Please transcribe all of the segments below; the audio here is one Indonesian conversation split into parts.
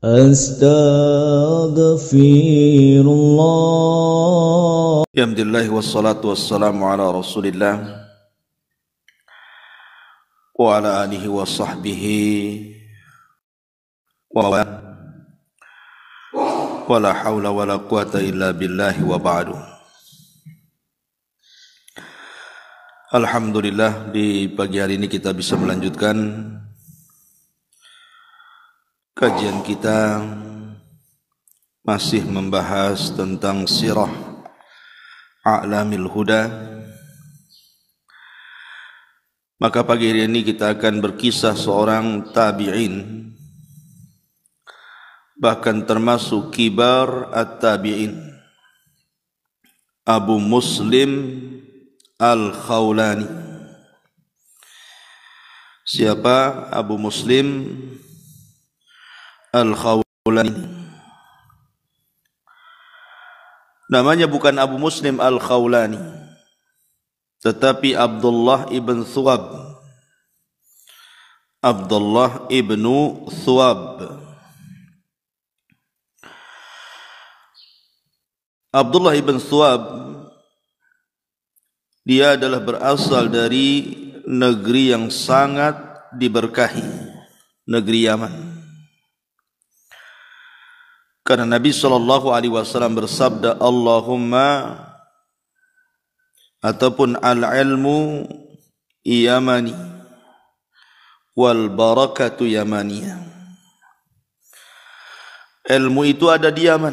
Astaghfirullah. Alhamdulillah wassalatu wassalamu ala Rasulillah wa ala alihi wa sahbihi wa la hawla wa la quwata illa billahi wa ba'du. Alhamdulillah, di pagi hari ini kita bisa melanjutkan kajian kita, masih membahas tentang sirah a'lamil huda. Maka pagi hari ini kita akan berkisah seorang tabi'in, bahkan termasuk kibar at-tabi'in, Abu Muslim Al-Khawlani. Siapa Abu Muslim Al-Khawlani? Namanya bukan Abu Muslim Al-Khawlani, tetapi Abdullah ibn Thuwab. Abdullah ibn Thuwab. Abdullah ibn Thuwab, dia adalah berasal dari negeri yang sangat diberkahi, negeri Yaman. Karena Nabi SAW bersabda, Allahumma, ataupun al-ilmu yamani wal barakatu yamaniyah. Ilmu itu ada di Yaman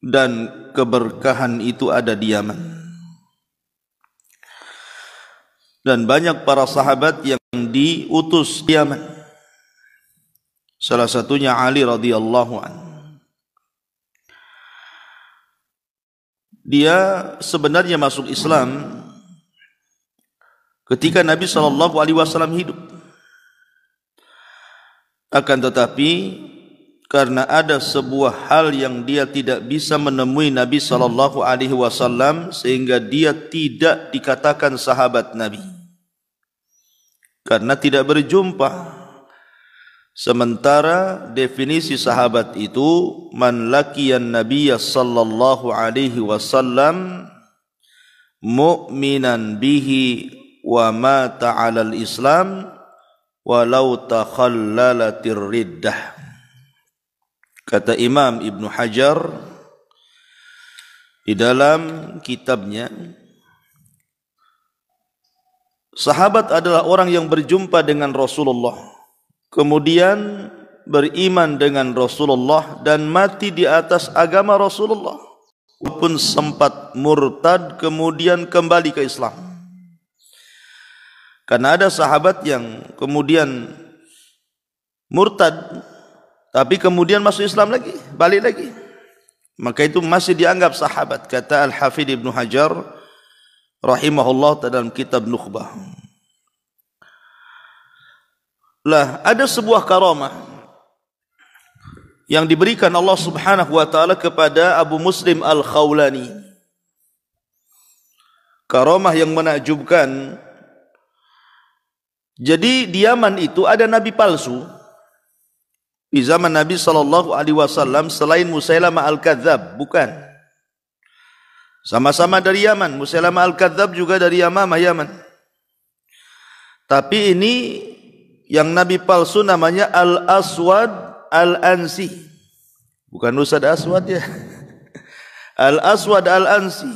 dan keberkahan itu ada di Yaman. Dan banyak para sahabat yang diutus di Yaman. Salah satunya Ali radhiyallahu anhu. Dia sebenarnya masuk Islam ketika Nabi SAW hidup. Akan tetapi karena ada sebuah hal yang dia tidak bisa menemui Nabi SAW, sehingga dia tidak dikatakan sahabat Nabi, karena tidak berjumpa. Sementara definisi sahabat itu, man laqiyan nabiyya sallallahu alaihi wasallam mu'minan bihi wa mata 'alal islam walau takhallalatir riddah. Kata Imam Ibnu Hajar di dalam kitabnya, sahabat adalah orang yang berjumpa dengan Rasulullah, kemudian beriman dengan Rasulullah dan mati di atas agama Rasulullah, walaupun sempat murtad kemudian kembali ke Islam. Karena ada sahabat yang kemudian murtad tapi kemudian masuk Islam lagi, balik lagi, maka itu masih dianggap sahabat. Kata Al-Hafidh Ibnu Hajar rahimahullah dalam kitab Nukhbah. Lah, ada sebuah karamah yang diberikan Allah Subhanahu wa taala kepada Abu Muslim Al-Khawlani. Karamah yang menakjubkan. Jadi di Yaman itu ada nabi palsu. Di zaman Nabi SAW, selain Musailamah Al-Kadzab, bukan. Sama-sama dari Yaman. Musailamah Al-Kadzab juga dari Yamamah, Yaman. Tapi ini yang nabi palsu namanya Al-Aswad Al-Ansi. Bukan Ustaz Aswad ya. Al-Aswad Al-Ansi.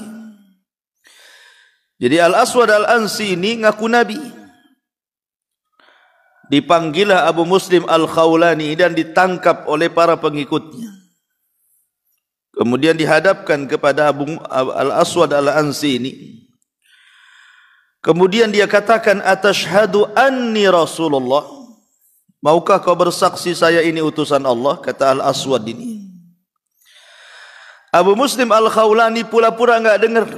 Jadi Al-Aswad Al-Ansi ini ngaku nabi. Dipanggillah Abu Muslim Al-Khawlani dan ditangkap oleh para pengikutnya. Kemudian dihadapkan kepada Abu Al-Aswad Al-Ansi ini. Kemudian dia katakan, atashhadu anni Rasulullah, maukah kau bersaksi saya ini utusan Allah? Kata Al-Aswad ini. Abu Muslim Al-Khawlani pura-pura enggak dengar.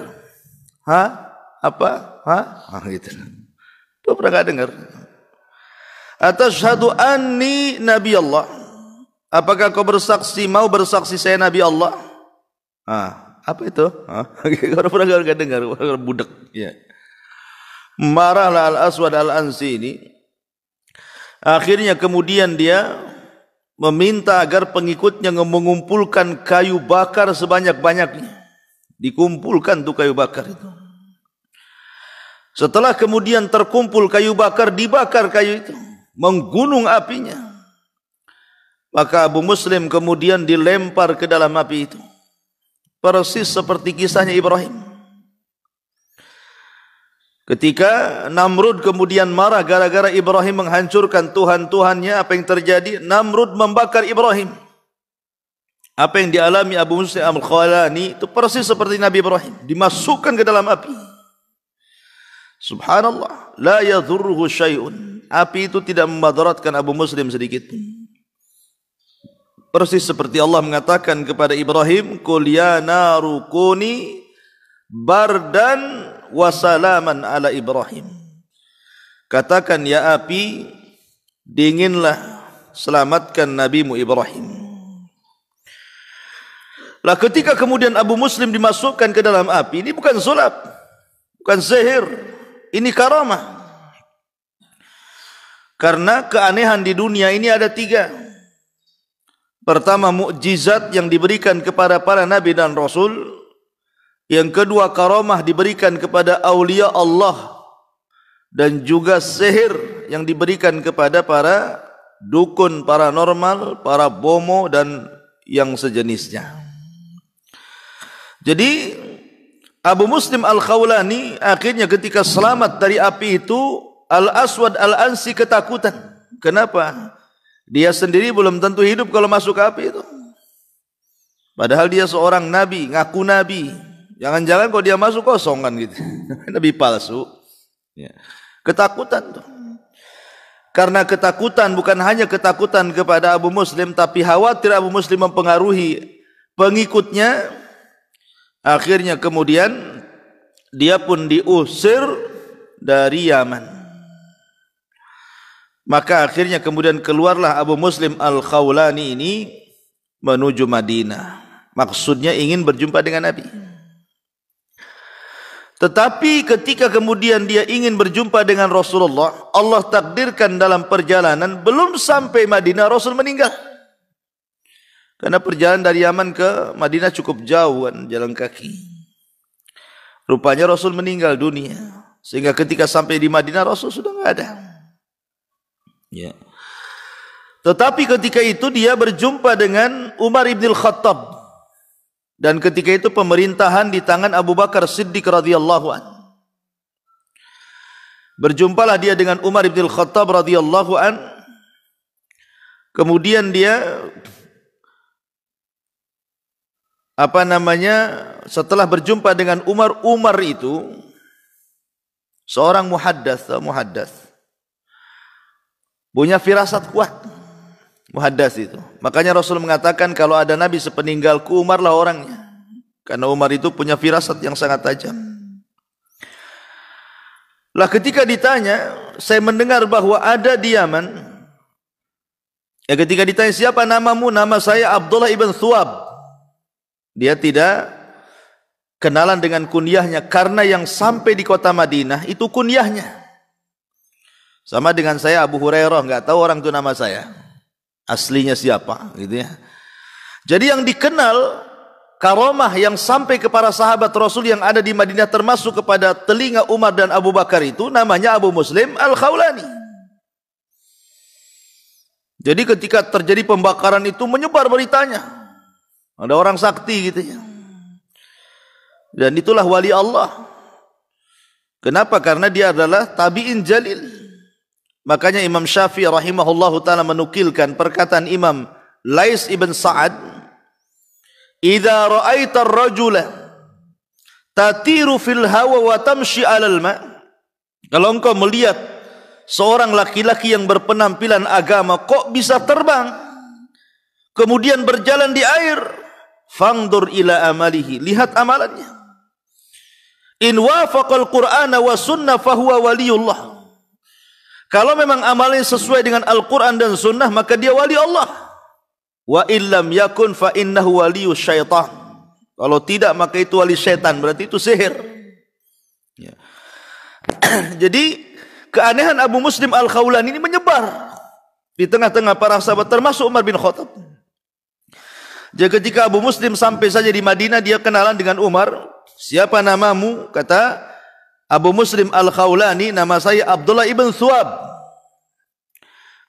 Hah? Apa? Hah? Gitu. Pura-pura enggak dengar. Atashhadu anni Nabi Allah, apakah kau bersaksi, mau bersaksi saya Nabi Allah? Apa itu? Pura-pura enggak dengar, budak. Ya. Marahlah Al-Aswad Al-Ansi ini. Akhirnya kemudian dia meminta agar pengikutnya mengumpulkan kayu bakar sebanyak-banyaknya. Dikumpulkan tuh kayu bakar itu. Setelah kemudian terkumpul kayu bakar, dibakar kayu itu, menggunung apinya. Maka Abu Muslim kemudian dilempar ke dalam api itu. Persis seperti kisahnya Ibrahim. Ketika Namrud kemudian marah gara-gara Ibrahim menghancurkan Tuhan-Tuhannya, apa yang terjadi? Namrud membakar Ibrahim. Apa yang dialami Abu Muslim Al-Khawlani itu persis seperti Nabi Ibrahim, dimasukkan ke dalam api. Subhanallah, la yadhurruhu syai'un. Api itu tidak memadaratkan Abu Muslim sedikit pun. Persis seperti Allah mengatakan kepada Ibrahim, "Qul ya naru kuni bardan wa salaman ala Ibrahim." Katakan ya api, dinginlah, selamatkan nabimu Ibrahim. Lah ketika kemudian Abu Muslim dimasukkan ke dalam api, ini bukan sulap, bukan sihir, ini karamah. Karena keanehan di dunia ini ada 3. Pertama, mukjizat yang diberikan kepada para nabi dan rasul. Yang kedua, karamah diberikan kepada aulia Allah. Dan juga sihir yang diberikan kepada para dukun paranormal, para bomo dan yang sejenisnya. Jadi Abu Muslim Al-Khawlani akhirnya ketika selamat dari api itu, Al-Aswad Al-Ansi ketakutan. Kenapa? Dia sendiri belum tentu hidup kalau masuk ke api itu. Padahal dia seorang nabi, ngaku nabi. Jangan-jangan kalau dia masuk kosong kan gitu. Nabi palsu. Ya. Ketakutan tuh. Karena ketakutan bukan hanya ketakutan kepada Abu Muslim, tapi khawatir Abu Muslim mempengaruhi pengikutnya. Akhirnya kemudian dia pun diusir dari Yaman. Maka akhirnya kemudian keluarlah Abu Muslim Al-Khawlani ini menuju Madinah. Maksudnya ingin berjumpa dengan Nabi. Tetapi ketika kemudian dia ingin berjumpa dengan Rasulullah, Allah takdirkan dalam perjalanan belum sampai Madinah Rasul meninggal. Karena perjalanan dari Yaman ke Madinah cukup jauh kan, jalan kaki. Rupanya Rasul meninggal dunia. Sehingga ketika sampai di Madinah Rasul sudah tidak ada. Ya. Tetapi ketika itu dia berjumpa dengan Umar ibn Khattab. Dan ketika itu pemerintahan di tangan Abu Bakar Siddiq radhiyallahu an. Berjumpalah dia dengan Umar ibn Khattab radhiyallahu an. Kemudian dia setelah berjumpa dengan Umar itu seorang muhaddas. Punya firasat kuat, muhaddas itu. Makanya Rasul mengatakan kalau ada Nabi sepeninggalku, Umarlah orangnya. Karena Umar itu punya firasat yang sangat tajam. Lah ketika ditanya, saya mendengar bahwa ada di Yaman. Ya ketika ditanya siapa namamu, nama saya Abdullah ibn Thuwab. Dia tidak kenalan dengan kunyahnya karena yang sampai di kota Madinah itu kunyahnya. Sama dengan saya Abu Hurairah, nggak tahu orang itu nama saya. Aslinya siapa gitu ya. Jadi yang dikenal karamah yang sampai kepada sahabat Rasul yang ada di Madinah termasuk kepada telinga Umar dan Abu Bakar itu namanya Abu Muslim Al-Khawlani. Jadi ketika terjadi pembakaran itu menyebar beritanya. Ada orang sakti gitu ya. Dan itulah wali Allah. Kenapa? Karena dia adalah tabi'in jalil. Makanya Imam Syafi'i rahimahullahu ta'ala menukilkan perkataan Imam Lais ibn Sa'ad, "Idza ra'aita ar-rajula tatiru fil hawa wa tamshi 'alal ma." Kalau engkau melihat seorang laki-laki yang berpenampilan agama kok bisa terbang kemudian berjalan di air, fangdur ila amalihi, lihat amalannya. In wafaqal Qur'ana wa sunnah fahuwa waliyullah. Kalau memang amalnya sesuai dengan Al-Quran dan Sunnah, maka dia wali Allah. Wa illam yakun fa innahu waliyus syaitan. Kalau tidak, maka itu wali syaitan. Berarti itu sihir. Ya. Jadi keanehan Abu Muslim Al-Khawlani ini menyebar. di tengah-tengah para sahabat termasuk Umar bin Khattab. Jadi ketika Abu Muslim sampai saja di Madinah, dia kenalan dengan Umar. Siapa namamu? Kata Abu Muslim Al-Khawlani, nama saya Abdullah ibn Thuwab.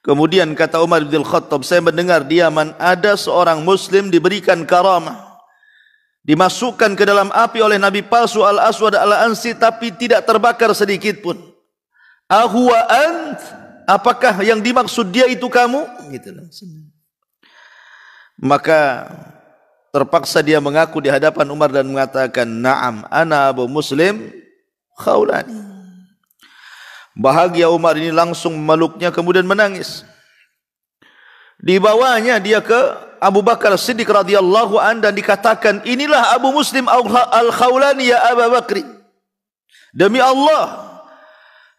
Kemudian kata Umar bin Khattab, saya mendengar di Yaman ada seorang Muslim diberikan karamah, dimasukkan ke dalam api oleh Nabi palsu Al-Aswad Al-Ansi, tapi tidak terbakar sedikit pun. Ahuwa ant? Apakah yang dimaksud dia itu kamu? Gitu. Maka terpaksa dia mengaku di hadapan Umar dan mengatakan, "Na'am, ana Abu Muslim Khawlani." Bahagia Umar ini langsung memeluknya kemudian menangis. Dibawanya dia ke Abu Bakar Siddiq radhiyallahu an dan dikatakan, "Inilah Abu Muslim Al-Khawlani ya Abu Bakr. Demi Allah,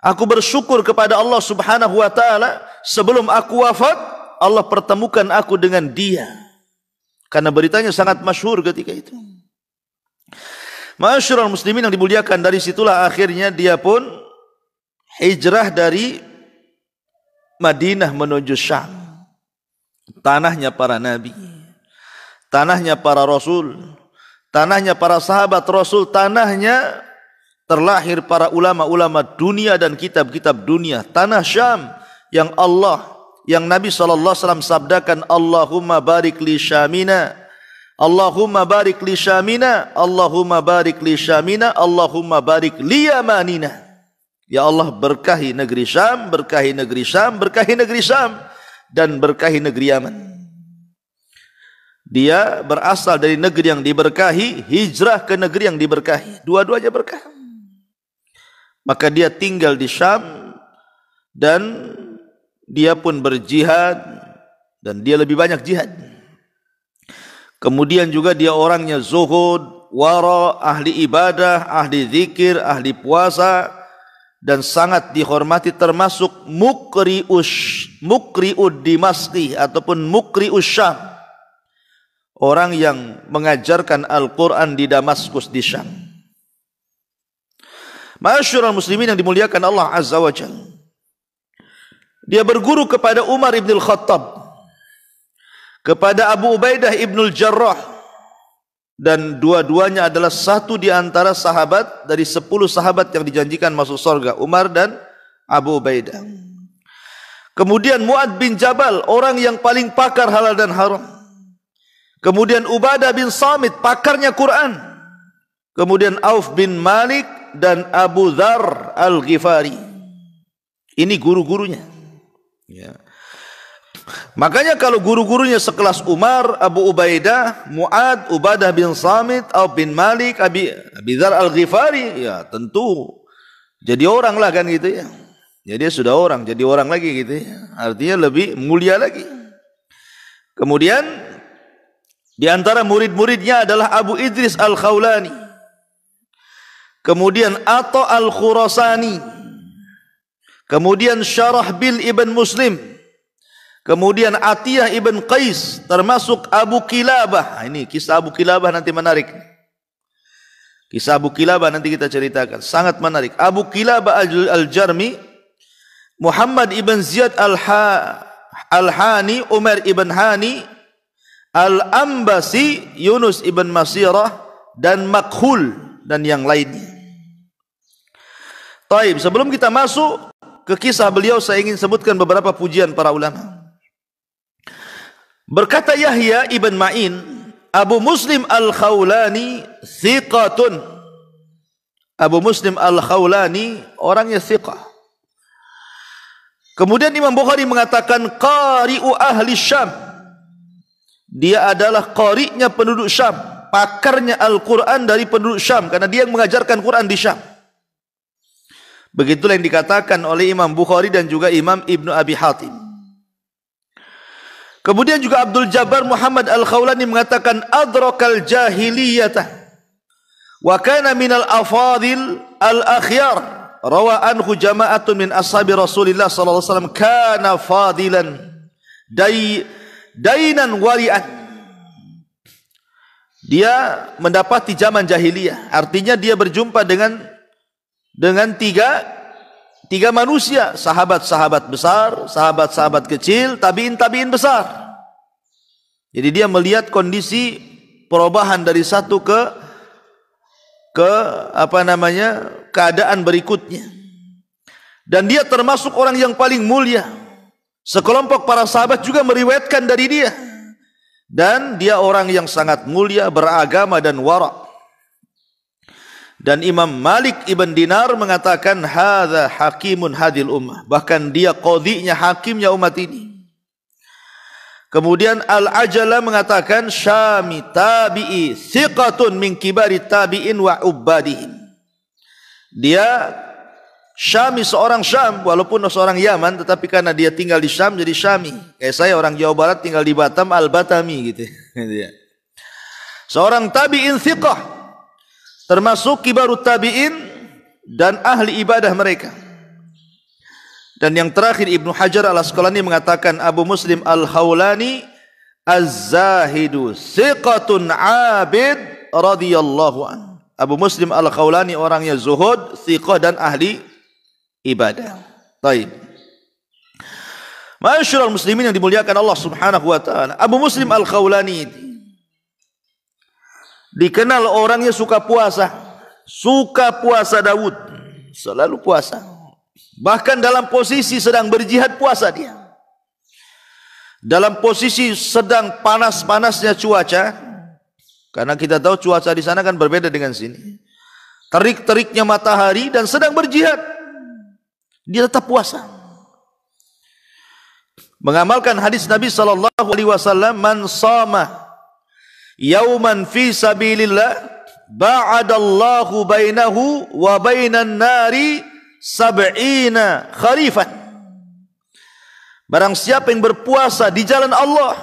aku bersyukur kepada Allah Subhanahu wa taala, sebelum aku wafat Allah pertemukan aku dengan dia." Karena beritanya sangat masyhur ketika itu. Ma'asyiral muslimin yang dimuliakan, dari situlah akhirnya dia pun hijrah dari Madinah menuju Syam. Tanahnya para nabi, tanahnya para rasul, tanahnya para sahabat rasul, tanahnya terlahir para ulama-ulama dunia dan kitab-kitab dunia. Tanah Syam yang Nabi SAW sabdakan, Allahumma barik li Syamina, Allahumma barik li Syamina, Allahumma barik li Syamina, Allahumma barik li Yamanina. Ya Allah, berkahi negeri Syam, berkahi negeri Syam, berkahi negeri Syam, dan berkahi negeri Yaman. Dia berasal dari negeri yang diberkahi, hijrah ke negeri yang diberkahi. Dua-duanya berkah. Maka dia tinggal di Syam dan dia pun berjihad, dan dia lebih banyak jihad. Kemudian juga dia orangnya zuhud, wara, ahli ibadah, ahli zikir, ahli puasa, dan sangat dihormati, termasuk mukri'ud Dimasqi ataupun mukri'us Syam, orang yang mengajarkan Al-Quran di Damaskus di Syam. Ma'asyiral muslimin yang dimuliakan Allah Azza wa Jalla, dia berguru kepada Umar ibn al-Khattab, kepada Abu Ubaidah ibn al-Jarrah, dan dua-duanya adalah satu di antara sahabat dari 10 sahabat yang dijanjikan masuk surga, Umar dan Abu Ubaidah. Kemudian Mu'ad bin Jabal, orang yang paling pakar halal dan haram. Kemudian Ubadah bin Samit, pakarnya Quran. Kemudian Auf bin Malik dan Abu Dzar Al-Ghifari. Ini guru-gurunya. Ya. Makanya kalau guru-gurunya sekelas Umar, Abu Ubaidah, Mu'ad, Ubadah bin Samit, Auf bin Malik, Abi Dzar Al-Ghifari, ya tentu jadi orang lah kan gitu ya. Jadi sudah orang, jadi orang lagi gitu ya. Artinya lebih mulia lagi. Kemudian di antara murid-muridnya adalah Abu Idris Al-Khawlani. Kemudian Atha Al-Khurasani. Kemudian Syarahbil ibn Muslim. Kemudian Atiyah ibn Qais, termasuk Abu Kilabah. Ini kisah Abu Kilabah nanti menarik. Kisah Abu Kilabah nanti kita ceritakan, sangat menarik. Abu Kilabah Al-Jarmi, Muhammad ibn Ziyad Al-Hani, Umar ibn Hani, Al-Ambasi, Yunus ibn Masirah, dan Makhul, dan yang lainnya. Taib, sebelum kita masuk ke kisah beliau, saya ingin sebutkan beberapa pujian para ulama. Berkata Yahya ibn Ma'in, Abu Muslim Al-Khawlani thiqatun. Abu Muslim Al-Khawlani orangnya thiqah. Kemudian Imam Bukhari mengatakan qari'u ahli Syam. Dia adalah qari'nya penduduk Syam, pakarnya Al-Quran dari penduduk Syam, karena dia yang mengajarkan Quran di Syam. Begitulah yang dikatakan oleh Imam Bukhari dan juga Imam Ibnu Abi Hatim. Kemudian juga Abdul Jabbar Muhammad Al-Khawlani mengatakan adrakal jahiliyatah wa kana minal afadil al-akhyar, rawa anhu jama'atun min ashabi Rasulillah sallallahu alaihi wasallam, kana fadilan dainan wari'an. Dia mendapati zaman jahiliyah, artinya dia berjumpa dengan tiga manusia, sahabat-sahabat besar, sahabat-sahabat kecil, tabiin besar. Jadi dia melihat kondisi perubahan dari satu ke keadaan berikutnya. Dan dia termasuk orang yang paling mulia. Sekelompok para sahabat juga meriwayatkan dari dia. Dan dia orang yang sangat mulia, beragama dan wara'. Dan Imam Malik ibn Dinar mengatakan hadza hakimun hadil ummah, bahkan dia qadhinya, hakimnya umat ini. Kemudian Al-Ajala mengatakan Syami tabi'i thiqatun min kibari tabi'in wa ubbadihim. Dia Syami, seorang Syam, walaupun seorang Yaman, tetapi karena dia tinggal di Syam jadi Syami. Kayak saya orang Jawa Barat tinggal di Batam, Al-Batami gitu. Seorang tabi'in thiqah, termasuk kibarut tabi'in dan ahli ibadah mereka. Dan yang terakhir Ibnu Hajar Al-Asqalani mengatakan Abu Muslim Al-Khawlani az-zahidu thiqatun abid radhiyallahu an. Abu Muslim Al-Khawlani orangnya zuhud, thiqah dan ahli ibadah. Baik. Ma'asyiral muslimin yang dimuliakan Allah Subhanahu wa taala. Abu Muslim Al-Khawlani dikenal orangnya suka puasa Daud, selalu puasa. Bahkan dalam posisi sedang berjihad puasa dia. Dalam posisi sedang panas-panasnya cuaca, karena kita tahu cuaca di sana kan berbeda dengan sini. Terik-teriknya matahari dan sedang berjihad, dia tetap puasa. Mengamalkan hadis Nabi sallallahu alaihi wasallam, man shama yauman fi sabilillah ba'adallahu bainahu wa bainan nari sab'ina kharifan. Barang siapa yang berpuasa di jalan Allah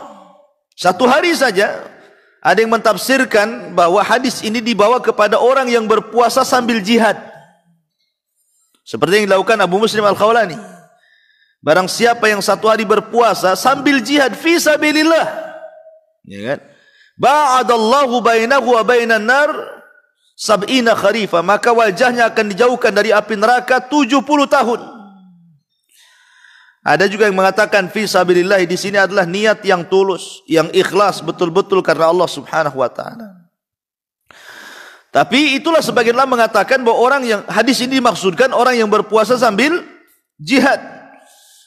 satu hari saja, ada yang mentafsirkan bahwa hadis ini dibawa kepada orang yang berpuasa sambil jihad, seperti yang dilakukan Abu Muslim Al-Khawlani. Barang siapa yang satu hari berpuasa sambil jihad fi sabilillah, ya kan, ba'adallahu bainahu wa bainan nar sab'ina kharifa, maka wajahnya akan dijauhkan dari api neraka 70 tahun. Ada juga yang mengatakan fi sabilillah di sini adalah niat yang tulus, yang ikhlas betul-betul karena Allah Subhanahu wa taala. Tapi itulah sebagian ulama mengatakan bahwa orang yang hadis ini dimaksudkan orang yang berpuasa sambil jihad.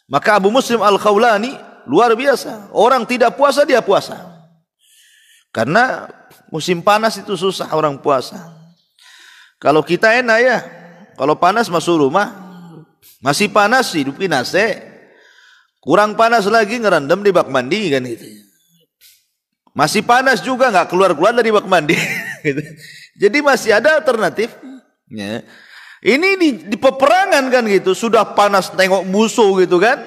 Maka Abu Muslim Al-Khawlani luar biasa. Orang tidak puasa dia puasa. Karena musim panas itu susah orang puasa. Kalau kita enak ya, kalau panas masuk rumah, masih panas hidupin AC, kurang panas lagi ngerendam di bak mandi kan itu. Masih panas juga nggak keluar-keluar dari bak mandi. Jadi masih ada alternatif. Ya. Ini di peperangan kan gitu, sudah panas tengok musuh gitu kan,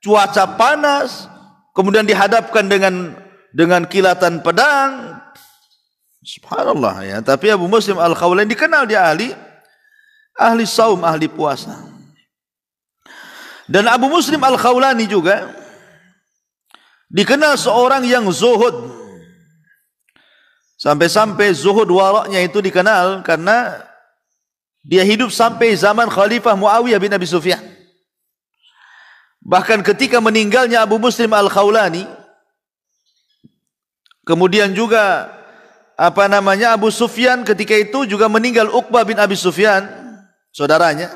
cuaca panas, kemudian dihadapkan dengan kilatan pedang. Subhanallah ya. Tapi Abu Muslim Al-Khawlani dikenal dia ahli saum, ahli puasa. Dan Abu Muslim Al-Khawlani juga dikenal seorang yang zuhud. Sampai-sampai zuhud waraknya itu dikenal karena dia hidup sampai zaman Khalifah Muawiyah bin Abi Sufyan. Bahkan ketika meninggalnya Abu Muslim Al-Khawlani, kemudian juga Abu Sufyan ketika itu juga meninggal, Uqbah bin Abi Sufyan, saudaranya.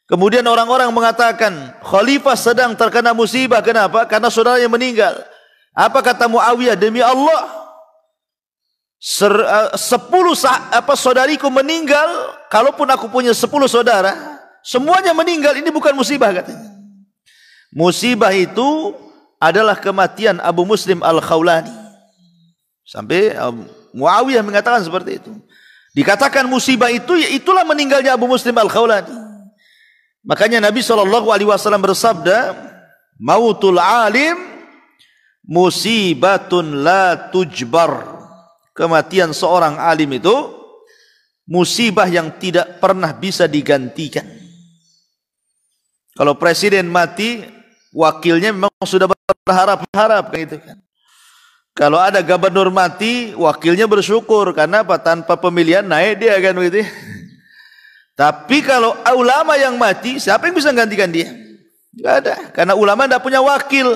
Kemudian orang-orang mengatakan Khalifah sedang terkena musibah. Kenapa? Karena saudaranya meninggal. Apa kata Muawiyah? Demi Allah, 10 saudariku meninggal, kalaupun aku punya 10 saudara, semuanya meninggal, ini bukan musibah katanya. Musibah itu adalah kematian Abu Muslim Al-Khawlani. Sampai Muawiyah mengatakan seperti itu. Dikatakan musibah itu, ya itulah meninggalnya Abu Muslim Al-Khawlani. Makanya Nabi SAW bersabda, mautul alim musibatun la tujbar. Kematian seorang alim itu musibah yang tidak pernah bisa digantikan. Kalau presiden mati, wakilnya memang sudah berharap-harap kan itu kan. Kalau ada gubernur mati, wakilnya bersyukur karena apa? Tanpa pemilihan naik dia kan begitu. Tapi kalau ulama yang mati, siapa yang bisa gantikan dia? Enggak ada, karena ulama tidak punya wakil.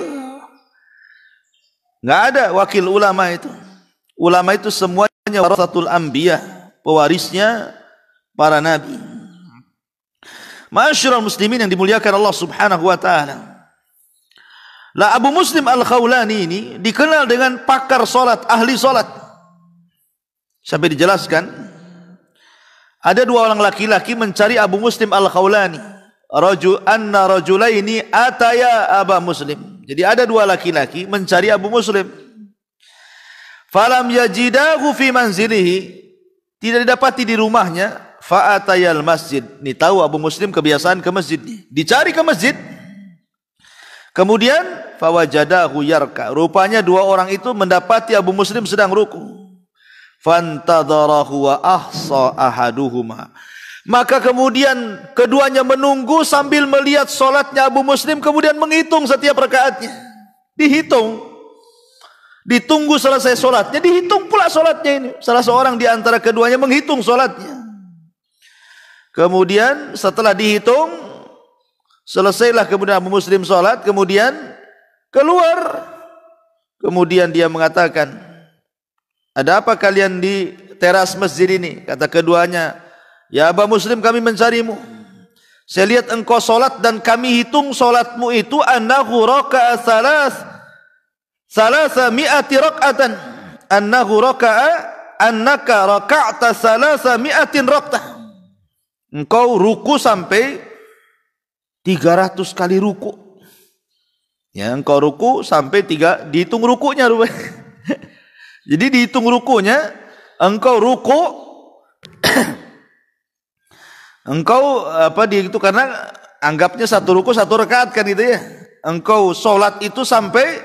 Enggak ada wakil ulama itu. Ulama itu semuanya warasatul anbiya, pewarisnya para nabi. Ma'asyiral muslimin yang dimuliakan Allah Subhanahu wa taala. Lah Abu Muslim Al-Khawlani ini dikenal dengan pakar salat, ahli salat. Sampai dijelaskan ada dua orang laki-laki mencari Abu Muslim Al-Khawlani. Anna rajulaini ataya Aba Muslim. Jadi ada dua laki-laki mencari Abu Muslim. Falam yajidahu fi manzilihi. Tidak didapati di rumahnya. Fa'atayal masjid. Ini tahu Abu Muslim kebiasaan ke masjid. Dicari ke masjid. Kemudian fawajadahu yarka. Rupanya dua orang itu mendapati Abu Muslim sedang ruku. Fantadarahu wa ahsa ahaduhuma. Maka kemudian keduanya menunggu sambil melihat solatnya Abu Muslim, kemudian menghitung setiap rakaatnya. Dihitung. Ditunggu selesai solatnya, dihitung pula solatnya ini. Salah seorang di antara keduanya menghitung solatnya. Kemudian setelah dihitung, selesailah kemudian Abu Muslim solat, kemudian keluar. Kemudian dia mengatakan, ada apa kalian di teras masjid ini? Kata keduanya, ya Abu Muslim, kami mencarimu. Saya lihat engkau solat dan kami hitung solatmu itu annahu raka'a salasa mi'ati raka'atan. Annahu raka'a annaka raka'ta salasa mi'atin raka'ah. Engkau ruku sampai 300 kali ruku. Ya, engkau ruku sampai dihitung rukunya rupanya. Jadi dihitung rukunya, engkau ruku engkau itu karena anggapnya satu ruku satu rakaat kan itu ya. Engkau solat itu sampai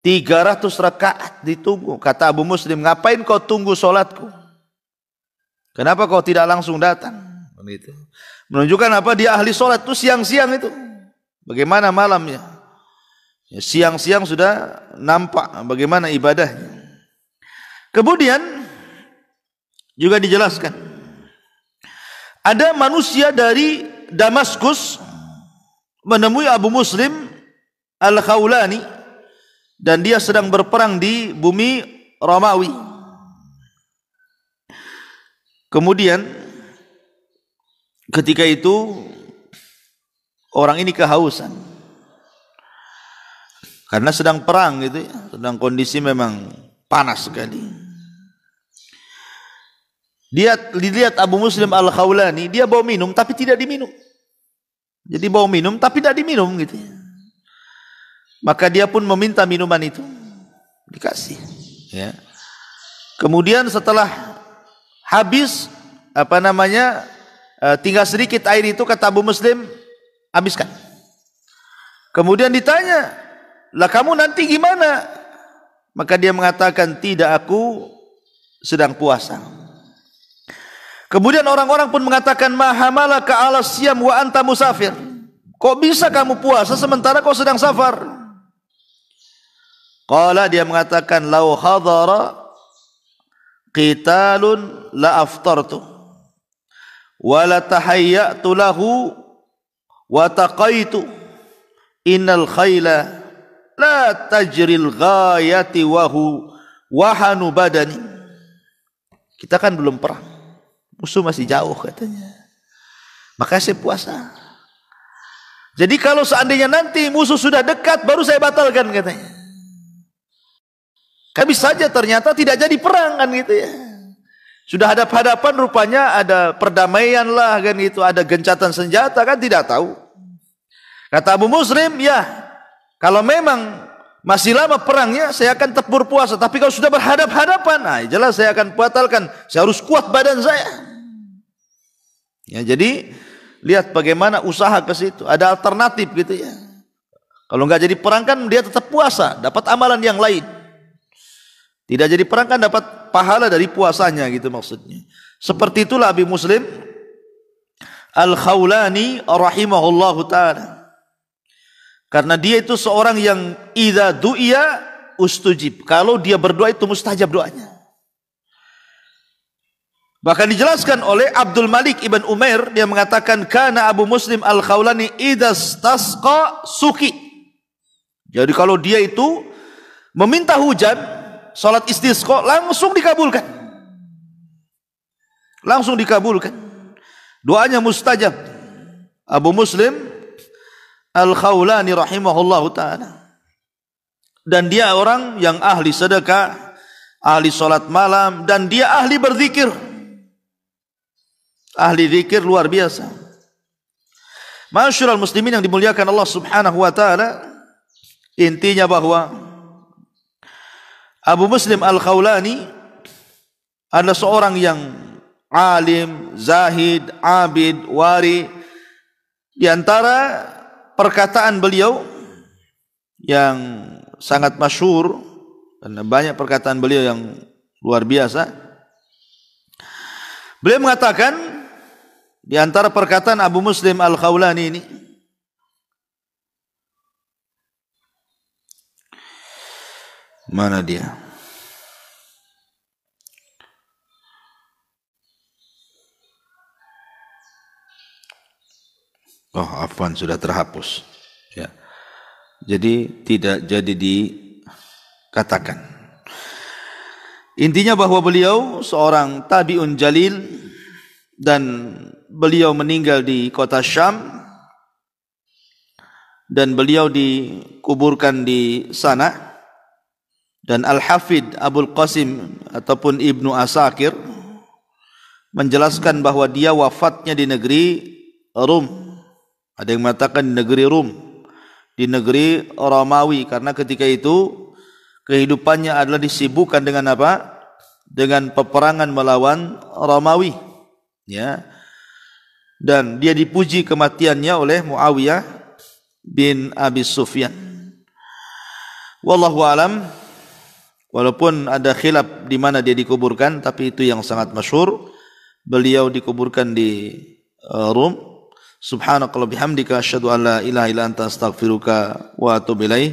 300 rakaat ditunggu. Kata Abu Muslim, ngapain kau tunggu solatku? Kenapa kau tidak langsung datang? Begitu. Menunjukkan apa? Dia ahli solat itu siang-siang itu. Bagaimana malamnya? Ya, siang-siang sudah nampak bagaimana ibadahnya. Kemudian juga dijelaskan, ada manusia dari Damaskus menemui Abu Muslim Al-Khawlani dan dia sedang berperang di bumi Romawi. Kemudian ketika itu orang ini kehausan karena sedang perang gitu ya, sedang kondisi memang panas sekali. Dia dilihat Abu Muslim Al-Khawlani, dia bawa minum tapi tidak diminum. Jadi bawa minum tapi tidak diminum gitu ya. Maka dia pun meminta minuman itu, dikasih ya. Kemudian setelah habis tinggal sedikit air itu, kata Abu Muslim, habiskan. Kemudian ditanya, lah kamu nanti gimana? Maka dia mengatakan, tidak, aku sedang puasa. Kemudian orang-orang pun mengatakan, ma hamalaka 'ala siyam wa anta musafir. Kok bisa kamu puasa sementara kau sedang safar? Qala, dia mengatakan, lau hadara qitalun la aftartu wa la tahayyatu lahu wa taqaitu innal khayla la tajril ghayati wahanu badani. Kita kan belum perang, musuh masih jauh katanya, maka saya puasa. Jadi kalau seandainya nanti musuh sudah dekat baru saya batalkan katanya. Kami saja ternyata tidak jadi perang kan gitu ya. Sudah hadap-hadapan rupanya ada perdamaian lah kan gitu, ada gencatan senjata kan, tidak tahu. Kata Abu Muslim, ya kalau memang masih lama perangnya saya akan tetap berpuasa, tapi kalau sudah berhadap-hadapan, nah jelas saya akan batalkan. Saya harus kuat badan saya. Ya, jadi lihat bagaimana usaha ke situ, ada alternatif gitu ya. Kalau nggak jadi perang kan dia tetap puasa, dapat amalan yang lain. Tidak jadi perang kan dapat pahala dari puasanya gitu maksudnya. Seperti itulah Abu Muslim Al-Khawlani rahimahullahu ta'ala. Karena dia itu seorang yang idza du'iya ustujib. Kalau dia berdoa itu mustajab doanya. Bahkan dijelaskan oleh Abdul Malik ibn Umair, dia mengatakan kana Abu Muslim al-Khawlani idza istasqa suki. Jadi kalau dia itu meminta hujan, salat istisqa langsung dikabulkan. Langsung dikabulkan. Doanya mustajab. Abu Muslim al-Khawlani rahimahullahu taala. Dan dia orang yang ahli sedekah, ahli salat malam, dan dia ahli berzikir. Ahli zikir luar biasa. Masyaallah muslimin yang dimuliakan Allah Subhanahu wa taala, intinya bahwa Abu Muslim al-Khawlani adalah seorang yang alim, zahid, abid, wari. Di antara perkataan beliau yang sangat masyhur, karena banyak perkataan beliau yang luar biasa, beliau mengatakan, di antara perkataan Abu Muslim al-Khawlani ini, mana dia? Oh, afwan, sudah terhapus. Ya. Jadi tidak jadi dikatakan. Intinya bahwa beliau seorang tabi'un jalil dan beliau meninggal di kota Syam dan beliau dikuburkan di sana. Dan Al-Hafidh Abul Qasim ataupun Ibnu Asakir menjelaskan bahwa dia wafatnya di negeri Rum. Ada yang mengatakan di negeri Rum, di negeri Romawi, karena ketika itu kehidupannya adalah disibukkan dengan apa? Dengan peperangan melawan Romawi. Ya. Dan dia dipuji kematiannya oleh Muawiyah bin Abi Sufyan. Wallahu alam. Walaupun ada khilaf di mana dia dikuburkan, tapi itu yang sangat masyhur. Beliau dikuburkan di Rum. Subhanakallah bihamdika asyhadu an la ilaha illa anta astaghfiruka wa atubu ilaik.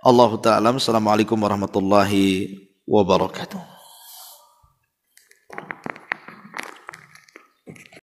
Allahu ta'ala. Assalamualaikum warahmatullahi wabarakatuh.